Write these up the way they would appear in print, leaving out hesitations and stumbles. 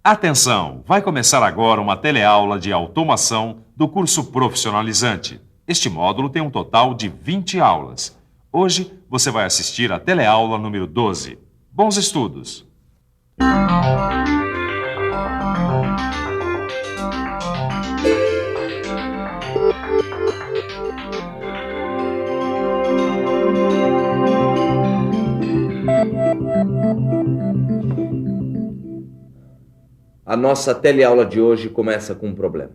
Atenção! Vai começar agora uma teleaula de automação do curso profissionalizante. Este módulo tem um total de 20 aulas. Hoje você vai assistir a teleaula número 12. Bons estudos! A nossa teleaula de hoje começa com um problema.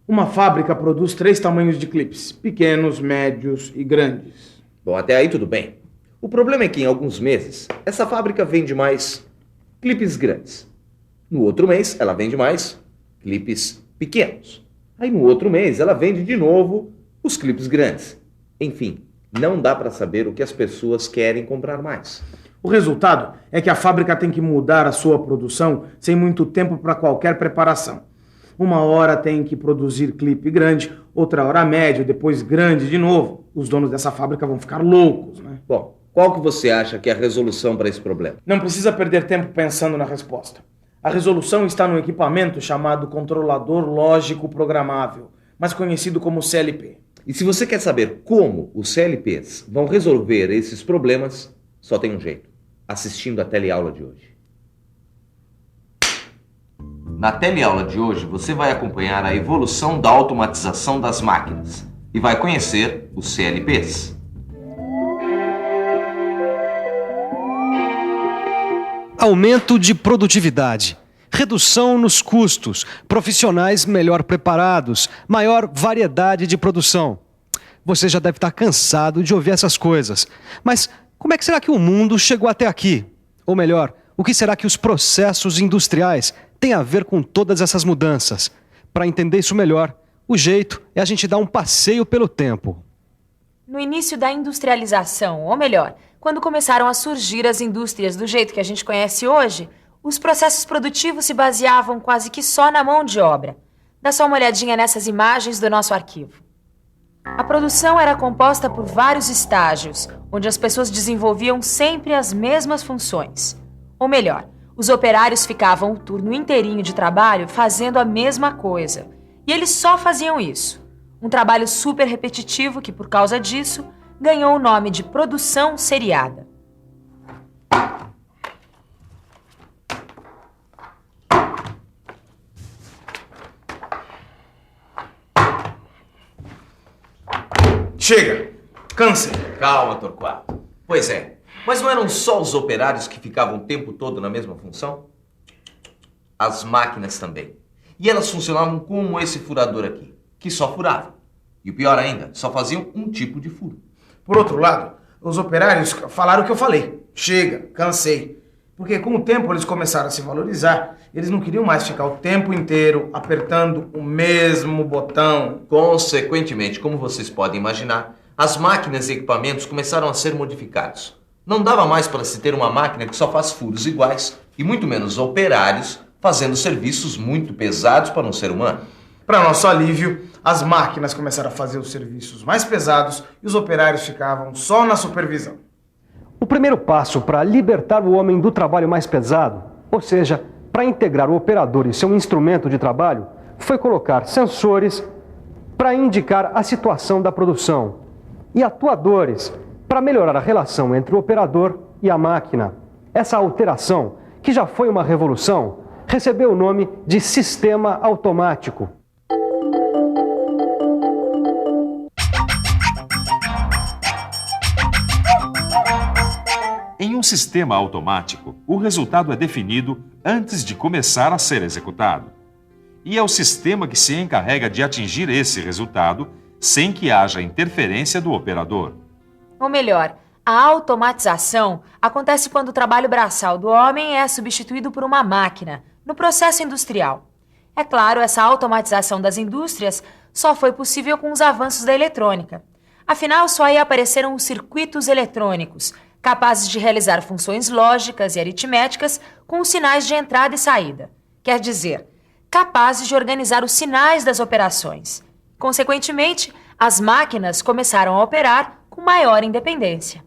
Uma fábrica produz 3 tamanhos de clipes: pequenos, médios e grandes. Bom, até aí tudo bem. O problema é que em alguns meses, essa fábrica vende mais clipes grandes. No outro mês, ela vende mais clipes pequenos. Aí no outro mês, ela vende de novo os clipes grandes. Enfim, não dá para saber o que as pessoas querem comprar mais. O resultado é que a fábrica tem que mudar a sua produção sem muito tempo para qualquer preparação. Uma hora tem que produzir clipe grande, outra hora médio, depois grande de novo. Os donos dessa fábrica vão ficar loucos, né? Bom, qual que você acha que é a resolução para esse problema? Não precisa perder tempo pensando na resposta. A resolução está no equipamento chamado controlador lógico programável, mais conhecido como CLP. E se você quer saber como os CLPs vão resolver esses problemas, só tem um jeito: assistindo a teleaula de hoje. Na teleaula de hoje, você vai acompanhar a evolução da automatização das máquinas e vai conhecer os CLPs. Aumento de produtividade, redução nos custos, profissionais melhor preparados, maior variedade de produção. Você já deve estar cansado de ouvir essas coisas, mas como é que será que o mundo chegou até aqui? Ou melhor, o que será que os processos industriais têm a ver com todas essas mudanças? Para entender isso melhor, o jeito é a gente dar um passeio pelo tempo. No início da industrialização, ou melhor, quando começaram a surgir as indústrias do jeito que a gente conhece hoje, os processos produtivos se baseavam quase que só na mão de obra. Dá só uma olhadinha nessas imagens do nosso arquivo. A produção era composta por vários estágios, onde as pessoas desenvolviam sempre as mesmas funções. Ou melhor, os operários ficavam o turno inteirinho de trabalho fazendo a mesma coisa. E eles só faziam isso. Um trabalho super repetitivo que, por causa disso, ganhou o nome de produção seriada. Chega! Câncer! Calma, Torquato. Pois é, mas não eram só os operários que ficavam o tempo todo na mesma função? As máquinas também. E elas funcionavam como esse furador aqui, que só furava. E o pior ainda, só faziam um tipo de furo. Por outro lado, os operários falaram o que eu falei. Chega, cansei. Porque com o tempo eles começaram a se valorizar. Eles não queriam mais ficar o tempo inteiro apertando o mesmo botão. Consequentemente, como vocês podem imaginar, as máquinas e equipamentos começaram a ser modificados. Não dava mais para se ter uma máquina que só faz furos iguais, e muito menos operários fazendo serviços muito pesados para um ser humano. Para nosso alívio, as máquinas começaram a fazer os serviços mais pesados e os operários ficavam só na supervisão. O primeiro passo para libertar o homem do trabalho mais pesado, ou seja, para integrar o operador e seu instrumento de trabalho, foi colocar sensores para indicar a situação da produção e atuadores para melhorar a relação entre o operador e a máquina. Essa alteração, que já foi uma revolução, recebeu o nome de sistema automático. Em um sistema automático, o resultado é definido antes de começar a ser executado. E é o sistema que se encarrega de atingir esse resultado sem que haja interferência do operador. Ou melhor, a automatização acontece quando o trabalho braçal do homem é substituído por uma máquina, no processo industrial. É claro, essa automatização das indústrias só foi possível com os avanços da eletrônica. Afinal, só aí apareceram os circuitos eletrônicos, capazes de realizar funções lógicas e aritméticas com os sinais de entrada e saída. Quer dizer, capazes de organizar os sinais das operações. Consequentemente, as máquinas começaram a operar com maior independência.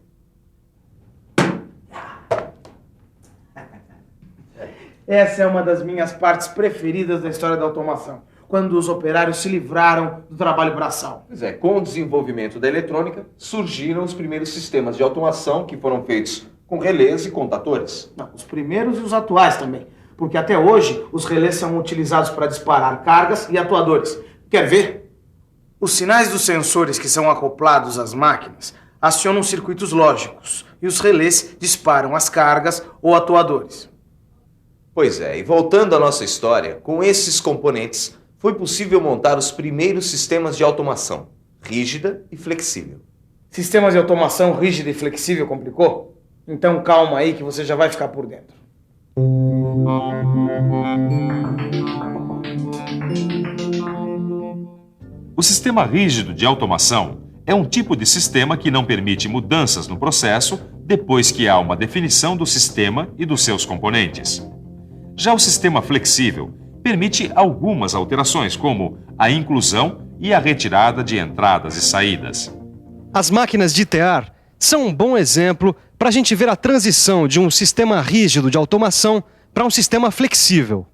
Essa é uma das minhas partes preferidas da história da automação, quando os operários se livraram do trabalho braçal. Pois é, com o desenvolvimento da eletrônica, surgiram os primeiros sistemas de automação que foram feitos com relés e contadores. Não, os primeiros e os atuais também, porque até hoje os relés são utilizados para disparar cargas e atuadores. Quer ver? Os sinais dos sensores que são acoplados às máquinas acionam circuitos lógicos e os relés disparam as cargas ou atuadores. Pois é, e voltando à nossa história, com esses componentes foi possível montar os primeiros sistemas de automação, rígida e flexível. Sistemas de automação rígida e flexível complicou? Então calma aí que você já vai ficar por dentro. O sistema rígido de automação é um tipo de sistema que não permite mudanças no processo depois que há uma definição do sistema e dos seus componentes. Já o sistema flexível permite algumas alterações, como a inclusão e a retirada de entradas e saídas. As máquinas de tear são um bom exemplo para a gente ver a transição de um sistema rígido de automação para um sistema flexível.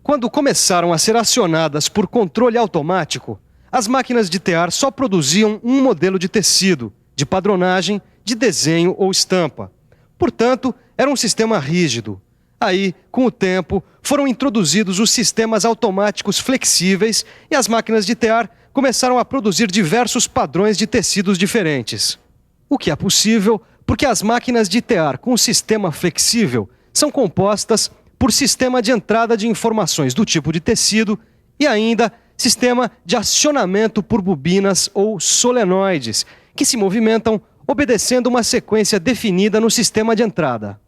Quando começaram a ser acionadas por controle automático, as máquinas de tear só produziam um modelo de tecido, de padronagem, de desenho ou estampa. Portanto, era um sistema rígido. Aí, com o tempo, foram introduzidos os sistemas automáticos flexíveis e as máquinas de tear começaram a produzir diversos padrões de tecidos diferentes. O que é possível porque as máquinas de tear com sistema flexível são compostas por sistema de entrada de informações do tipo de tecido e ainda sistema de acionamento por bobinas ou solenoides, que se movimentam obedecendo uma sequência definida no sistema de entrada.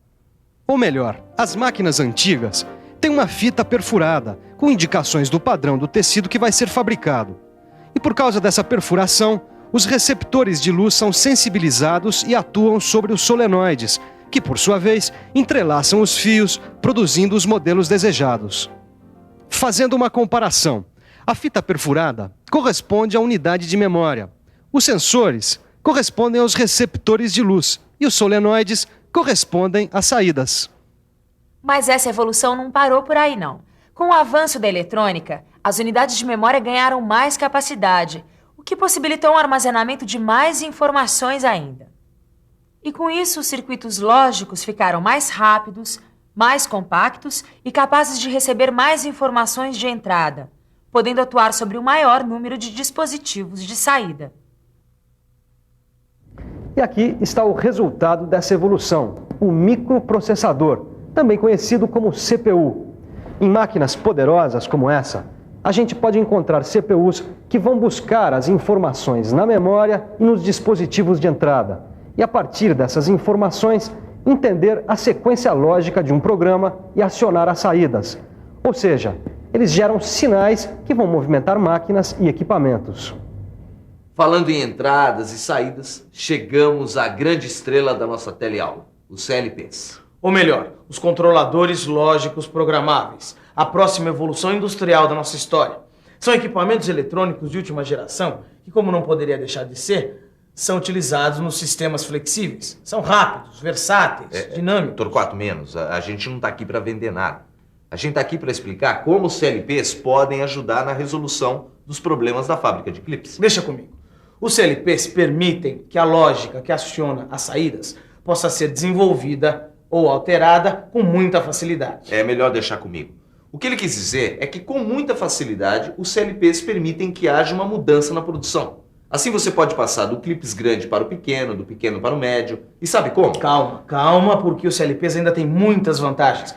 Ou melhor, as máquinas antigas têm uma fita perfurada, com indicações do padrão do tecido que vai ser fabricado. E por causa dessa perfuração, os receptores de luz são sensibilizados e atuam sobre os solenoides, que por sua vez entrelaçam os fios, produzindo os modelos desejados. Fazendo uma comparação, a fita perfurada corresponde à unidade de memória. Os sensores correspondem aos receptores de luz e os solenoides correspondem às saídas. Mas essa evolução não parou por aí, não. Com o avanço da eletrônica, as unidades de memória ganharam mais capacidade, o que possibilitou um armazenamento de mais informações ainda. E com isso, os circuitos lógicos ficaram mais rápidos, mais compactos e capazes de receber mais informações de entrada, podendo atuar sobre um maior número de dispositivos de saída. E aqui está o resultado dessa evolução, o microprocessador, também conhecido como CPU. Em máquinas poderosas como essa, a gente pode encontrar CPUs que vão buscar as informações na memória e nos dispositivos de entrada, e a partir dessas informações, entender a sequência lógica de um programa e acionar as saídas. Ou seja, eles geram sinais que vão movimentar máquinas e equipamentos. Falando em entradas e saídas, chegamos à grande estrela da nossa teleaula, os CLPs. Ou melhor, os controladores lógicos programáveis, a próxima evolução industrial da nossa história. São equipamentos eletrônicos de última geração que, como não poderia deixar de ser, são utilizados nos sistemas flexíveis. São rápidos, versáteis, dinâmicos. Torquato menos, a gente não está aqui para vender nada. A gente está aqui para explicar como os CLPs podem ajudar na resolução dos problemas da fábrica de clipes. Deixa comigo. Os CLPs permitem que a lógica que aciona as saídas possa ser desenvolvida ou alterada com muita facilidade. É melhor deixar comigo. O que ele quis dizer é que com muita facilidade os CLPs permitem que haja uma mudança na produção. Assim você pode passar do clipes grande para o pequeno, do pequeno para o médio. E sabe como? Calma, porque os CLPs ainda têm muitas vantagens.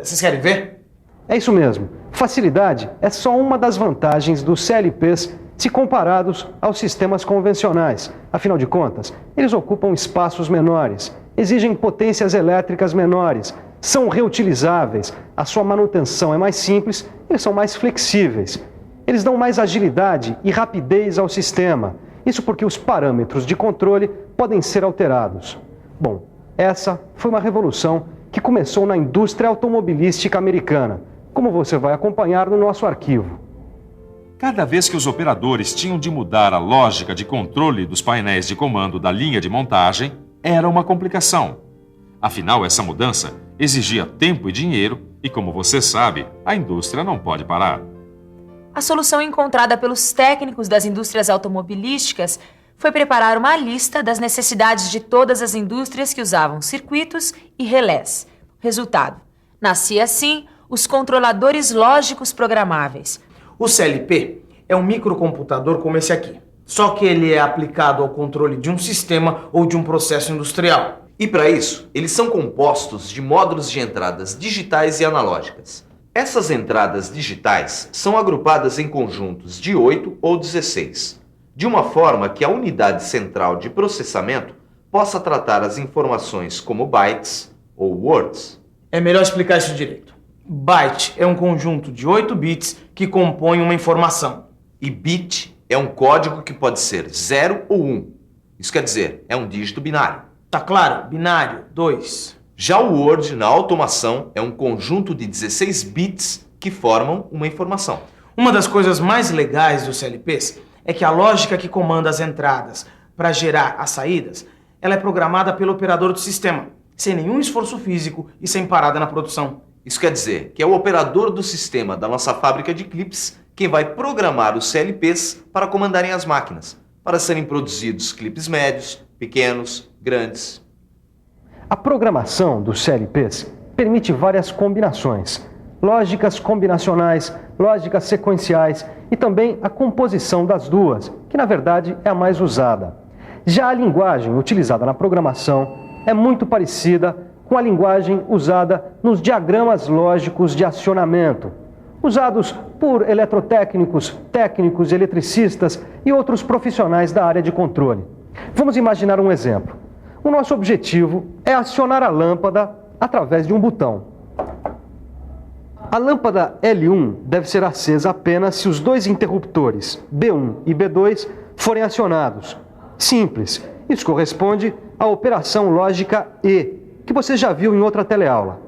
Vocês querem ver? É isso mesmo. Facilidade é só uma das vantagens dos CLPs se comparados aos sistemas convencionais. Afinal de contas, eles ocupam espaços menores, exigem potências elétricas menores, são reutilizáveis, a sua manutenção é mais simples e são mais flexíveis. Eles dão mais agilidade e rapidez ao sistema. Isso porque os parâmetros de controle podem ser alterados. Bom, essa foi uma revolução que começou na indústria automobilística americana, como você vai acompanhar no nosso arquivo. Cada vez que os operadores tinham de mudar a lógica de controle dos painéis de comando da linha de montagem, era uma complicação. Afinal, essa mudança Exigia tempo e dinheiro e, como você sabe, a indústria não pode parar. A solução encontrada pelos técnicos das indústrias automobilísticas foi preparar uma lista das necessidades de todas as indústrias que usavam circuitos e relés. Resultado: nascia assim os controladores lógicos programáveis. O CLP é um microcomputador como esse aqui, só que ele é aplicado ao controle de um sistema ou de um processo industrial. E para isso, eles são compostos de módulos de entradas digitais e analógicas. Essas entradas digitais são agrupadas em conjuntos de 8 ou 16, de uma forma que a unidade central de processamento possa tratar as informações como bytes ou words. É melhor explicar isso direito. Byte é um conjunto de 8 bits que compõem uma informação. E bit é um código que pode ser 0 ou 1. Isso quer dizer, é um dígito binário. Tá claro? Binário, 2. Já o Word, na automação, é um conjunto de 16 bits que formam uma informação. Uma das coisas mais legais dos CLPs é que a lógica que comanda as entradas para gerar as saídas, ela é programada pelo operador do sistema, sem nenhum esforço físico e sem parada na produção. Isso quer dizer que é o operador do sistema da nossa fábrica de clipes quem vai programar os CLPs para comandarem as máquinas, para serem produzidos clipes médios, pequenos, grandes. A programação dos CLPs permite várias combinações, lógicas combinacionais, lógicas sequenciais e também a composição das duas, que na verdade é a mais usada. Já a linguagem utilizada na programação é muito parecida com a linguagem usada nos diagramas lógicos de acionamento, usados por eletrotécnicos, técnicos, eletricistas e outros profissionais da área de controle. Vamos imaginar um exemplo. O nosso objetivo é acionar a lâmpada através de um botão. A lâmpada L1 deve ser acesa apenas se os dois interruptores, B1 e B2, forem acionados. Simples. Isso corresponde à operação lógica E, que você já viu em outra teleaula.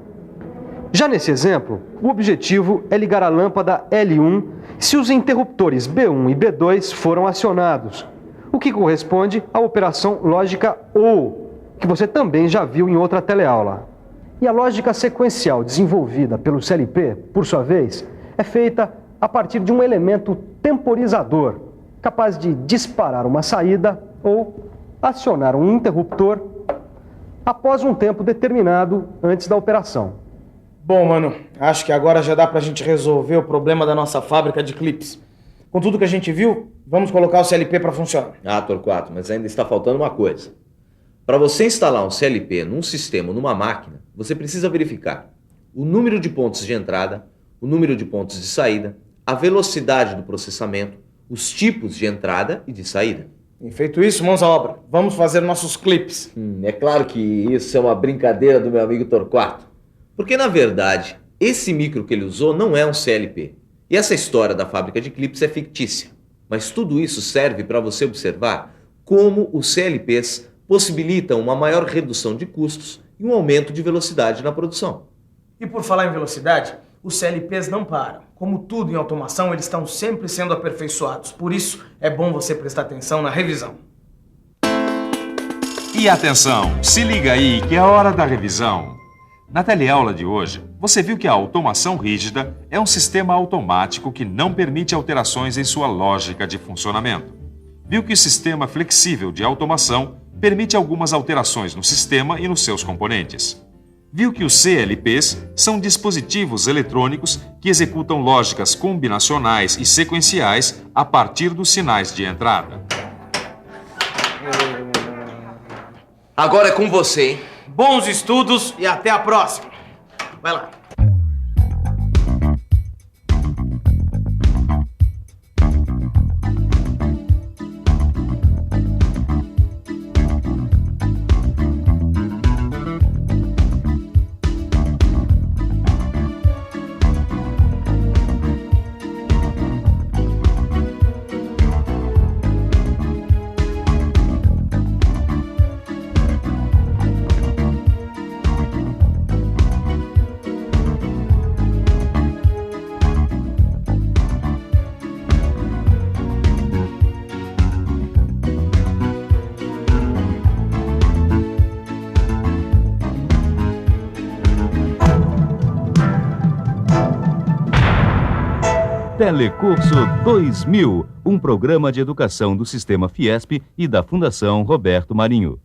Já nesse exemplo, o objetivo é ligar a lâmpada L1 se os interruptores B1 e B2 foram acionados, o que corresponde à operação lógica OU, que você também já viu em outra teleaula. E a lógica sequencial desenvolvida pelo CLP, por sua vez, é feita a partir de um elemento temporizador, capaz de disparar uma saída ou acionar um interruptor após um tempo determinado antes da operação. Bom, mano, acho que agora já dá pra gente resolver o problema da nossa fábrica de clipes. Com tudo que a gente viu, vamos colocar o CLP para funcionar. Torquato, mas ainda está faltando uma coisa. Para você instalar um CLP num sistema ou numa máquina, você precisa verificar o número de pontos de entrada, o número de pontos de saída, a velocidade do processamento, os tipos de entrada e de saída. E feito isso, mãos à obra. Vamos fazer nossos clipes. É claro que isso é uma brincadeira do meu amigo Torquato. Porque, na verdade, esse micro que ele usou não é um CLP. E essa história da fábrica de clipes é fictícia. Mas tudo isso serve para você observar como os CLPs possibilitam uma maior redução de custos e um aumento de velocidade na produção. E por falar em velocidade, os CLPs não param. Como tudo em automação, eles estão sempre sendo aperfeiçoados. Por isso, é bom você prestar atenção na revisão. E atenção, se liga aí que é a hora da revisão. Na teleaula de hoje, você viu que a automação rígida é um sistema automático que não permite alterações em sua lógica de funcionamento. Viu que o sistema flexível de automação permite algumas alterações no sistema e nos seus componentes. Viu que os CLPs são dispositivos eletrônicos que executam lógicas combinacionais e sequenciais a partir dos sinais de entrada. Agora é com você, hein? Bons estudos e até a próxima. Vai lá. Telecurso 2000, um programa de educação do Sistema Fiesp e da Fundação Roberto Marinho.